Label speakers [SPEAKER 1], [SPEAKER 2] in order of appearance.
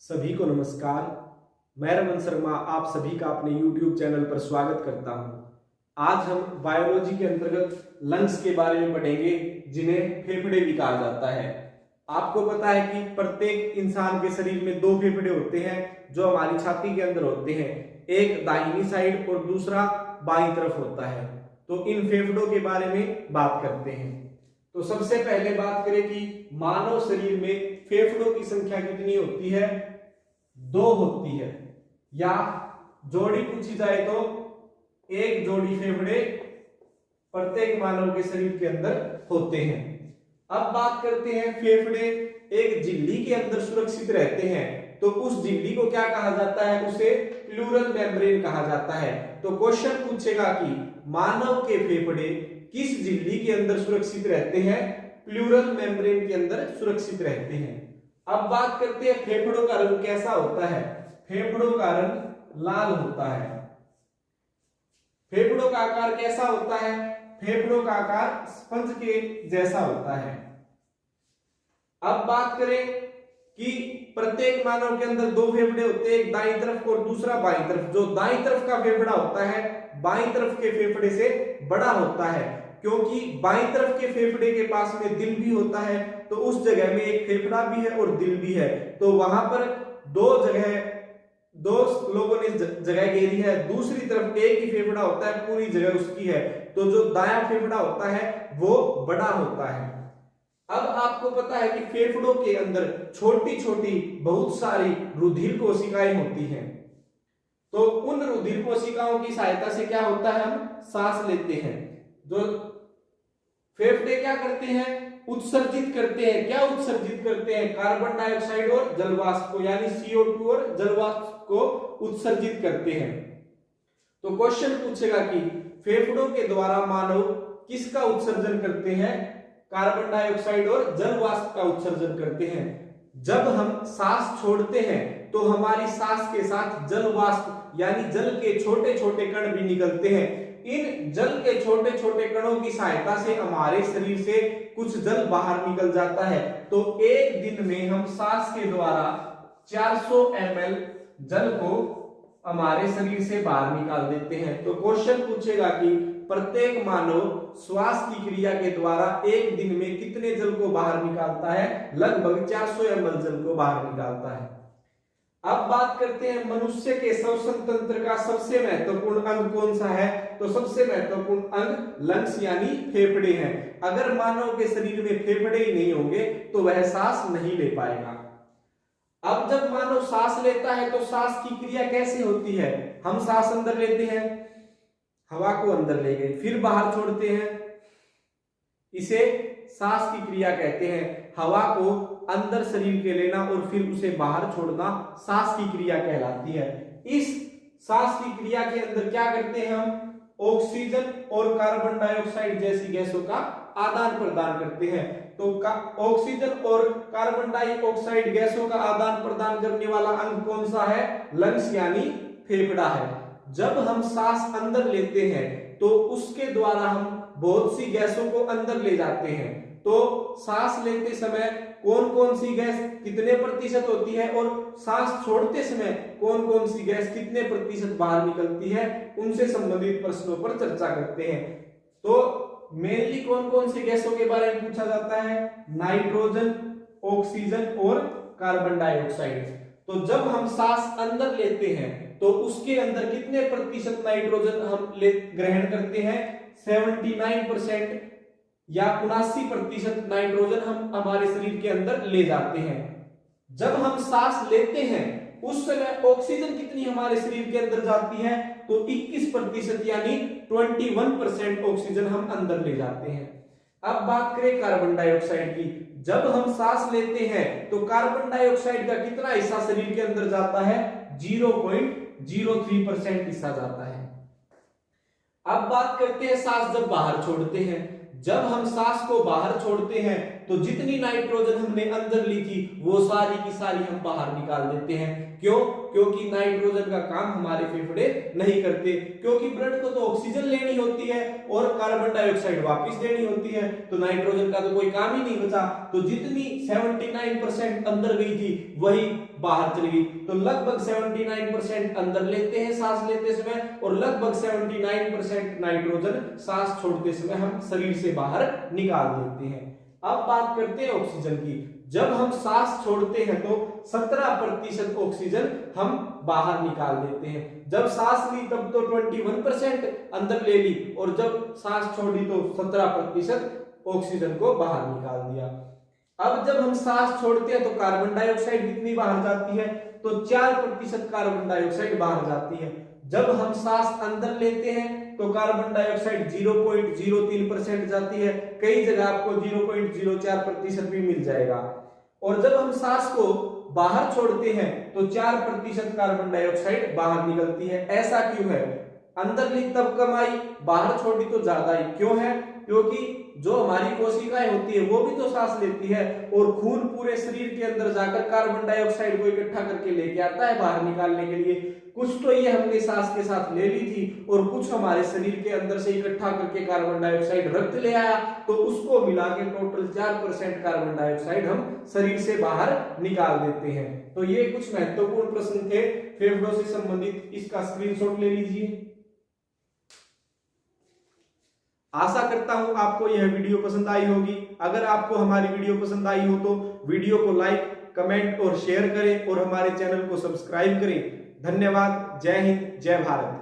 [SPEAKER 1] सभी को नमस्कार। मैं रमन शर्मा आप सभी का अपने YouTube चैनल पर स्वागत करता हूं। आज हम बायोलॉजी के अंतर्गत लंग्स के बारे में पढ़ेंगे, जिन्हें फेफड़े भी कहा जाता है। आपको पता है कि प्रत्येक इंसान के शरीर में दो फेफड़े होते हैं जो हमारी छाती के अंदर होते हैं, एक दाहिनी साइड और दूसरा बाईं तरफ होता है। तो इन फेफड़ों के बारे में बात करते हैं। तो सबसे पहले बात करें कि मानव शरीर में फेफड़ों की संख्या कितनी होती है? 2 होती है, या जोड़ी पूछी जाए तो एक जोड़ी फेफड़े प्रत्येक मानव के शरीर के अंदर होते हैं। अब बात करते हैं, फेफड़े एक झिल्ली के अंदर सुरक्षित रहते हैं, तो उस झिल्ली को क्या कहा जाता है? उसे प्लूरल मेम्ब्रेन कहा जाता है। तो क्वेश्चन पूछेगा कि मानव के फेफड़े किस झिल्ली के अंदर सुरक्षित रहते हैं? प्लूरल मेम्ब्रेन के अंदर सुरक्षित रहते हैं। अब बात करते हैं फेफड़ों का रंग कैसा होता है। फेफड़ों का रंग लाल होता है। फेफड़ों का आकार कैसा होता है? फेफड़ों का आकार स्पंज के जैसा होता है। अब बात करें कि प्रत्येक मानव के अंदर 2 फेफड़े होते हैं, एक दाईं तरफ और दूसरा बाईं तरफ। जो दाईं तरफ का फेफड़ा होता है बाईं तरफ के फेफड़े से बड़ा होता है, क्योंकि बाईं तरफ के फेफड़े के पास में दिल भी होता है। तो उस जगह में एक फेफड़ा भी है और दिल भी है, तो वहां पर दो लोगों ने जगह घेरी है। दूसरी तरफ एक ही फेफड़ा होता है, पूरी जगह उसकी है। तो जो दायां फेफड़ा होता है वो बड़ा होता है। अब आपको पता है कि फेफड़ों के अंदर छोटी छोटी बहुत सारी रुधिर कोशिकाएं होती हैं। तो उन रुधिर कोशिकाओं की सहायता से क्या होता है? हम सांस लेते हैं। जो फेफड़े क्या करते हैं? उत्सर्जित करते हैं। क्या उत्सर्जित करते हैं? कार्बन डाइऑक्साइड और जलवाष्प को, यानी CO2 और जलवाष्प को उत्सर्जित करते हैं। तो क्वेश्चन पूछेगा कि फेफड़ों के द्वारा मानव किसका उत्सर्जन करते हैं? कार्बन डाइऑक्साइड और जलवाष्प का उत्सर्जन करते हैं। जब हम सांस छोड़ते हैं तो हमारी सांस के साथ जलवाष्प यानी जल के छोटे छोटे कण भी निकलते हैं। इन जल के छोटे छोटे कणों की सहायता से हमारे शरीर से कुछ जल बाहर निकल जाता है। तो एक दिन में हम सांस के द्वारा 400 ml जल को हमारे शरीर से बाहर निकाल देते हैं। तो क्वेश्चन पूछेगा कि प्रत्येक मानव श्वास की क्रिया के द्वारा एक दिन में कितने जल को बाहर निकालता है? लगभग 400 ml जल को बाहर निकालता है। अब बात करते हैं मनुष्य के श्वसन तंत्र का सबसे महत्वपूर्ण अंग कौन सा है? तो सबसे महत्वपूर्ण अंग लंग्स यानी फेफड़े हैं। अगर मानव के शरीर में फेफड़े ही नहीं होंगे तो वह सांस नहीं ले पाएगा। अब जब मानव सांस लेता है तो सांस की क्रिया कैसे होती है? हम सांस अंदर लेते हैं, हवा को अंदर ले गए, फिर बाहर छोड़ते हैं, इसे सांस की क्रिया कहते हैं। हवा को अंदर शरीर के लेना और फिर उसे बाहर छोड़ना सांस की क्रिया कहलाती है। इस सांस की क्रिया के अंदर क्या करते हैं? हम ऑक्सीजन और कार्बन डाइऑक्साइड जैसी गैसों का आदान प्रदान करते हैं। तो ऑक्सीजन और कार्बन डाइऑक्साइड गैसों का आदान प्रदान करने वाला अंग कौन सा है? लंग्स यानी फेफड़ा है। जब हम सांस अंदर लेते हैं तो उसके द्वारा हम बहुत सी गैसों को अंदर ले जाते हैं। तो सांस लेते समय कौन कौन सी गैस कितने प्रतिशत होती है और सांस छोड़ते समय कौन कौन सी गैस कितने प्रतिशत बाहर निकलती है, उनसे संबंधित प्रश्नों पर चर्चा करते हैं। तो मेनली कौन कौन सी गैसों के बारे में पूछा जाता है? नाइट्रोजन, ऑक्सीजन और कार्बन डाइऑक्साइड। तो जब हम सांस अंदर लेते हैं तो उसके अंदर कितने प्रतिशत नाइट्रोजन हम ग्रहण करते हैं? 79% या 79% नाइट्रोजन हम हमारे शरीर के अंदर ले जाते हैं। जब हम सांस लेते हैं उस समय ऑक्सीजन कितनी हमारे शरीर के अंदर जाती है? तो 21% यानी 21% ऑक्सीजन हम अंदर ले जाते हैं। अब बात करें कार्बन डाइऑक्साइड की। जब हम सांस लेते हैं तो कार्बन डाइऑक्साइड का कितना हिस्सा शरीर के अंदर जाता है? 0.03% हिस्सा जाता है। अब बात करते हैं सांस जब बाहर छोड़ते हैं। जब हम सांस को बाहर छोड़ते हैं तो जितनी नाइट्रोजन हमने अंदर ली थी वो सारी की सारी हम बाहर निकाल देते हैं। क्यों? क्योंकि नाइट्रोजन का काम हमारे फेफड़े नहीं करते, क्योंकि ब्लड को तो ऑक्सीजन लेनी होती है और कार्बन डाइऑक्साइड वापस देनी होती है, तो नाइट्रोजन का तो कोई काम ही नहीं बचा। तो जितनी 79% अंदर गई थी वही बाहर चली गई। तो लगभग 79% अंदर लेते हैं सांस लेते समय और लगभग 79% नाइट्रोजन सांस छोड़ते समय हम शरीर से बाहर निकाल देते हैं। अब बात करते हैं ऑक्सीजन की। जब हम सांस छोड़ते हैं तो 17% ऑक्सीजन हम बाहर निकाल देते हैं। जब सांस ली तब तो 21% अंदर ले ली और जब सांस छोड़ी तो 17% ऑक्सीजन को बाहर निकाल दिया। अब जब हम सांस छोड़ते हैं तो कार्बन डाइऑक्साइड कितनी बाहर जाती है? तो 4% कार्बन डाइऑक्साइड बाहर जाती है। जब हम सांस अंदर लेते हैं तो कार्बन डाइऑक्साइड 0.03% जाती है, कई जगह आपको 0.04% भी मिल जाएगा। और जब हम सांस को बाहर छोड़ते हैं तो 4% कार्बन डाइऑक्साइड बाहर निकलती है। ऐसा क्यों है? अंदर ली तब कम आई, बाहर छोड़ी तो ज्यादा आई। क्यों है? क्योंकि जो हमारी कोशिकाएं होती है वो भी तो सांस लेती है और खून पूरे शरीर के अंदर जाकर कार्बन डाइऑक्साइड को इकट्ठा करके लेके आता है बाहर निकालने के लिए। कुछ तो ये हमने सांस के साथ ले ली थी और कुछ हमारे शरीर के अंदर से इकट्ठा करके कार्बन डाइऑक्साइड रक्त ले आया, तो उसको मिला के टोटल 4% कार्बन डाइऑक्साइड हम शरीर से बाहर निकाल देते हैं। तो ये कुछ महत्वपूर्ण प्रश्न थे फेफड़ों से संबंधित, इसका स्क्रीनशॉट ले लीजिए। आशा करता हूं आपको यह वीडियो पसंद आई होगी। अगर आपको हमारी वीडियो पसंद आई हो तो वीडियो को लाइक, कमेंट और शेयर करें और हमारे चैनल को सब्सक्राइब करें। धन्यवाद। जय हिंद, जय भारत।